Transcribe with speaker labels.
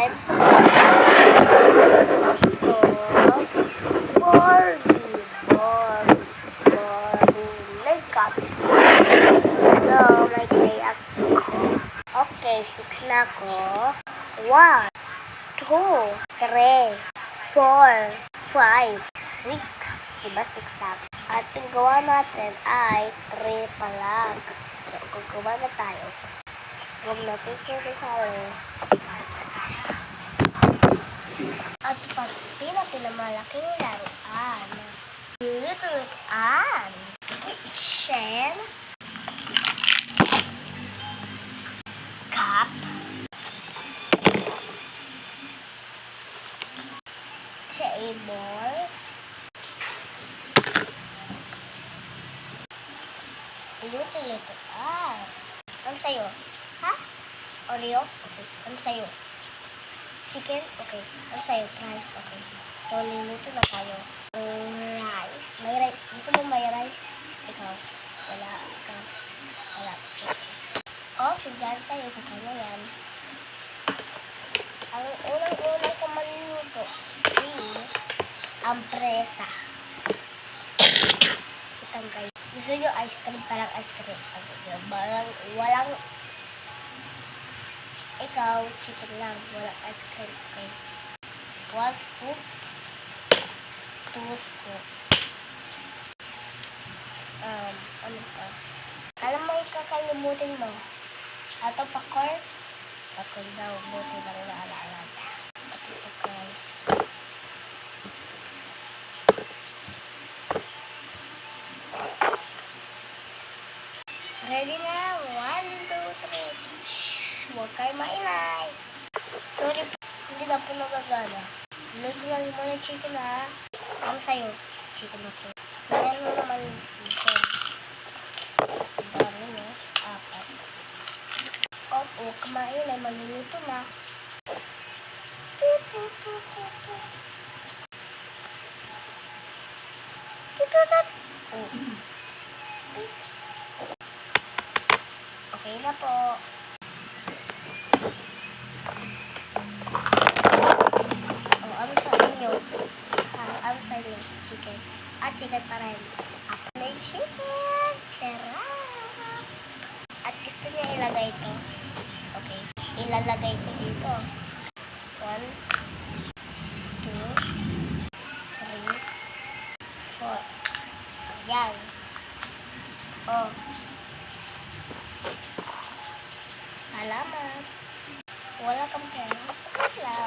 Speaker 1: time morning makeup. So, may kaya ako. Okay, 6 na ako. 1, 2, 3, 4, 5, 6. Diba 6 lang? At yung gawa natin ay 3 pa lang. So, gagawa na tayo. Huwag natin suri-suri. At pag pinamalaki yung laruan, lulutuan, kitchen, cup, table, luto-lutoan. Ano sa'yo? Ha? Oreo? Okay. Ano sa'yo? Chicken? Okay. Ano sa'yo? Rice? Okay. So, luluto na tayo. Rice. May rice. Gusto mo may rice? Ikaw. Wala. Ikaw. Wala. Okay, dyan sa'yo. Sa kanya yan. Ang unang-unang ko maluluto, ang presa. Itanggal. Gusto nyo ice cream? Parang ice cream. Walang ikaw, chicken lang. Walang ice cream. Okay. 1 scoop. 2 scoop. Ano pa? Alam mo, ikakalimutin mo. Ato pakor. Pakor daw. Buti lang naalala. Ato pakor. Ready na? 1, 2, 3. Shhh! Huwag kayo maingay. Sorry, hindi na po nagagana. Luto lang mo ng chicken ha. Ano sa'yo? Chicken ako. Kaya mo naman chicken. Dami no? 4. Opo, kumain ay maluluto na. Okay na po. Ano sa inyo? Ano sa inyo? Chicken. Chicken pa rin. May chicken. Sarap. At gusto niya ilagay ito. Okay. Ilalagay ko dito. 1, 2, 3, 4. Yan. Salamat. Wala kang pera. Wala.